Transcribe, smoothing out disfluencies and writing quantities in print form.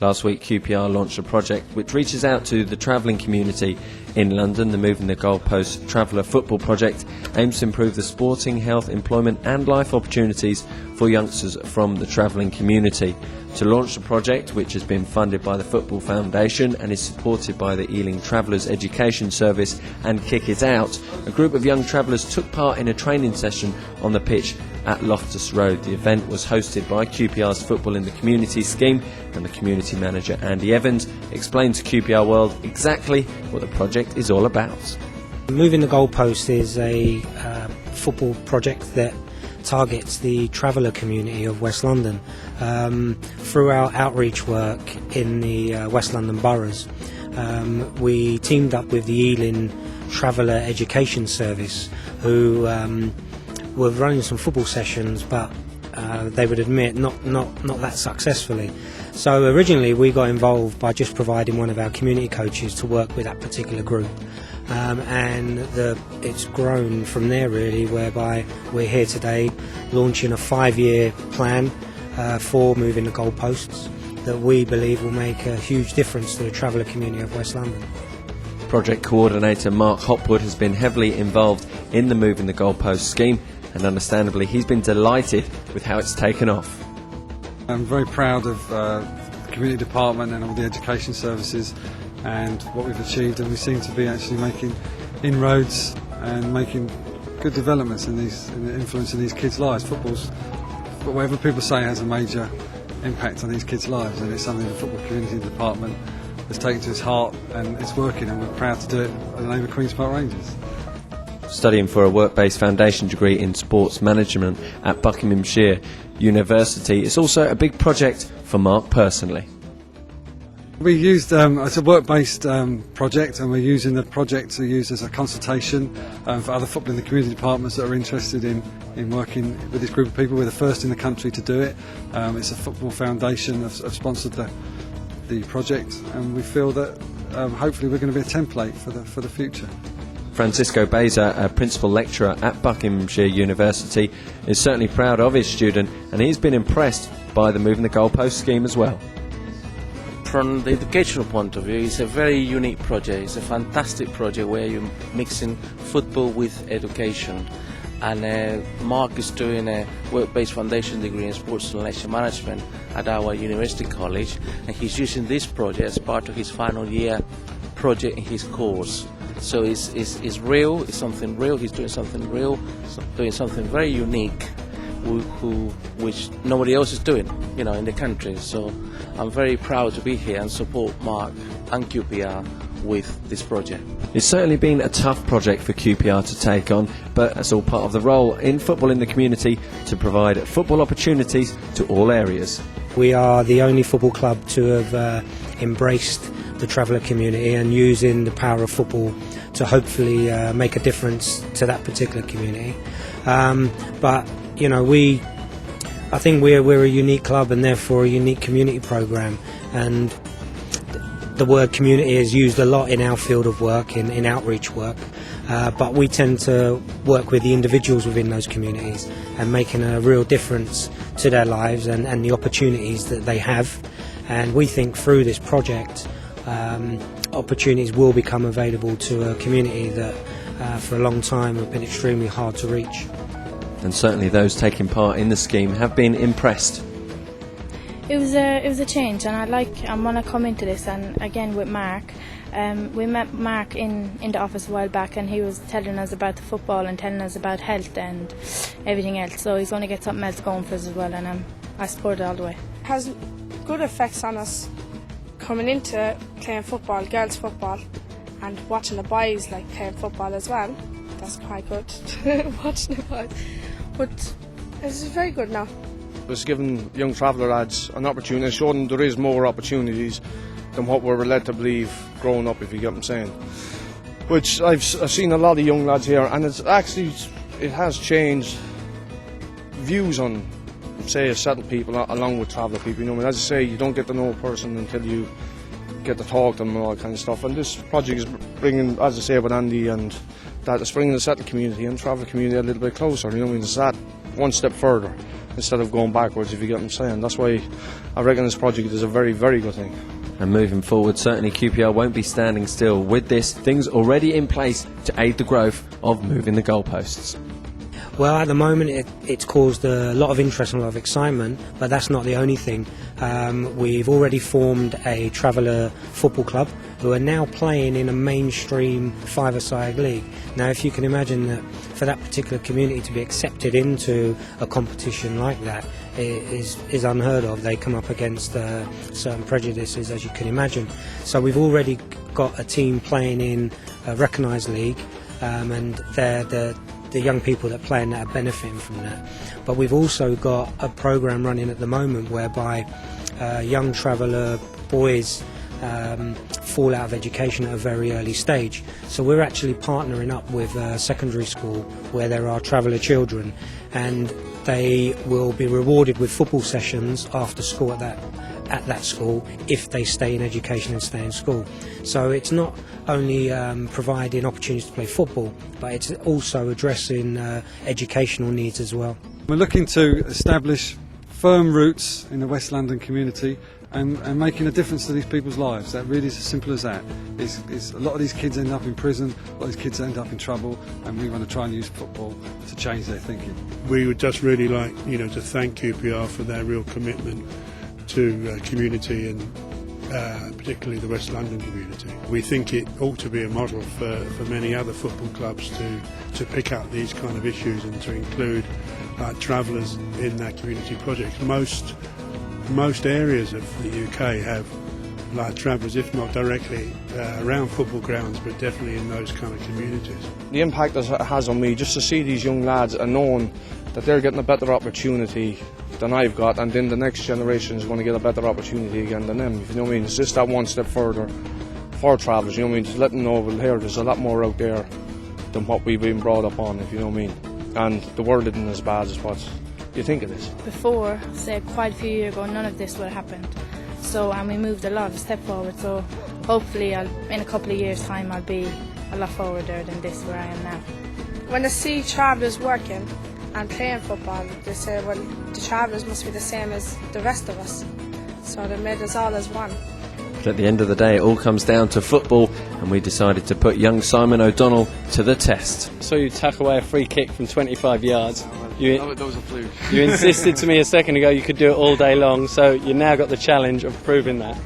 Last week, QPR launched a project which reaches out to the travelling community in London. The Moving the Goalpost Traveller Football Project aims to improve the sporting, health, employment and life opportunities for youngsters from the travelling community. To launch the project, which has been funded by the Football Foundation and is supported by the Ealing Travellers Education Service and Kick It Out, a group of young travellers took part in a training session on the pitch at Loftus Road. The event was hosted by QPR's Football in the Community scheme, and the community manager Andy Evans explained to QPR World exactly what the project is all about. Moving the Goalpost is a football project that targets the traveller community of West London through our outreach work in the West London boroughs. We teamed up with the Ealing Traveller Education Service, who were running some football sessions, but they would admit not that successfully. So originally we got involved by just providing one of our community coaches to work with that particular group, and it's grown from there really, whereby we're here today launching a 5-year plan for Moving the Goalposts that we believe will make a huge difference to the traveller community of West London. Project coordinator Mark Hopwood has been heavily involved in the Moving the Goalpost scheme, and understandably he's been delighted with how it's taken off. I'm very proud of the community department and all the education services and what we've achieved, and we seem to be actually making inroads and making good developments in influencing these kids' lives. Football's, but whatever people say, has a major impact on these kids' lives, and it's something the football community department has taken to its heart, and it's working, and we're proud to do it in the name of Queen's Park Rangers. Studying for a work-based foundation degree in sports management at Buckinghamshire University, it's also a big project for Mark personally. We used it's a work-based project, and we're using the project to use as a consultation for other football in the community departments that are interested in working with this group of people. We're the first in the country to do it. It's a football foundation have sponsored the project, and we feel that hopefully we're going to be a template for the future. Francisco Beza, a principal lecturer at Buckinghamshire University, is certainly proud of his student, and he's been impressed by the Moving the Goalpost scheme as well. From the educational point of view, it's a very unique project. It's a fantastic project where you're mixing football with education. And Mark is doing a work-based foundation degree in sports and leisure management at our university college, and he's using this project as part of his final year project in his course. So it's real, it's something real, he's doing something real, doing something very unique, which nobody else is doing, in the country. So I'm very proud to be here and support Mark and QPR with this project. It's certainly been a tough project for QPR to take on, but it's all part of the role in football in the community to provide football opportunities to all areas. We are the only football club to have embraced the traveller community and using the power of football to hopefully make a difference to that particular community. But I think we're a unique club and therefore a unique community programme, and the word community is used a lot in our field of work, in outreach work, but we tend to work with the individuals within those communities and making a real difference to their lives and the opportunities that they have. And we think through this project opportunities will become available to a community that for a long time have been extremely hard to reach. And certainly those taking part in the scheme have been impressed. It was a change, and I want to come into this, and again with Mark. We met Mark in the office a while back, and he was telling us about the football and telling us about health and everything else. So he's going to get something else going for us as well, and I support it all the way. It has good effects on us coming into playing football, girls football, and watching the boys playing football as well. That's quite good, watching the boys. But it's very good now. It's given young traveller lads an opportunity, showing them there is more opportunities than what we're led to believe growing up, if you get what I'm saying. Which I've seen a lot of young lads here, and it has changed views on, say, settled people along with traveller people. As I say, you don't get to know a person until you get to talk to them and all that kind of stuff. And this project is bringing, as I say with Andy, and that it's bringing the settled community and traveller community a little bit closer. It's that one step further. instead of going backwards, if you get what I'm saying. That's why I reckon this project is a very, very good thing. And moving forward, certainly QPR won't be standing still. With this, things already in place to aid the growth of Moving the Goalposts. Well, at the moment it's caused a lot of interest and a lot of excitement, but that's not the only thing. We've already formed a traveller football club who are now playing in a mainstream five-a-side league. Now, if you can imagine that for that particular community to be accepted into a competition like that is unheard of. They come up against certain prejudices, as you can imagine. So we've already got a team playing in a recognised league, and they're the young people that play in that are benefiting from that. But we've also got a programme running at the moment whereby young traveller boys fall out of education at a very early stage. So we're actually partnering up with a secondary school where there are traveller children, and they will be rewarded with football sessions after school at that school if they stay in education and stay in school. So it's not only providing opportunities to play football, but it's also addressing educational needs as well. We're looking to establish firm roots in the West London community and making a difference to these people's lives. That really is as simple as that. It's a lot of these kids end up in prison, a lot of these kids end up in trouble, and we want to try and use football to change their thinking. We would just really like, to thank QPR for their real commitment to community and particularly the West London community. We think it ought to be a model for many other football clubs to pick up these kind of issues and to include travellers in their community projects. Most areas of the UK have travellers, if not directly around football grounds, but definitely in those kind of communities. The impact it has on me, just to see these young lads and knowing that they're getting a better opportunity than I've got, and then the next generation is going to get a better opportunity again than them, if you know what I mean. It's just that one step further for travellers, you know what I mean. Just letting them know, well, here, there's a lot more out there than what we've been brought up on, if you know what I mean. And the world isn't as bad as what you think it is. Before, say quite a few years ago, none of this would have happened. So, and we moved a step forward. So, hopefully, in a couple of years' time, I'll be a lot forwarder than this where I am now. When I see travellers working and playing football, they say, well, the travellers must be the same as the rest of us. So they made us all as one. But at the end of the day, it all comes down to football, and we decided to put young Simon O'Donnell to the test. So you tuck away a free kick from 25 yards. That was a fluke. You insisted to me a second ago you could do it all day long, so you now got the challenge of proving that.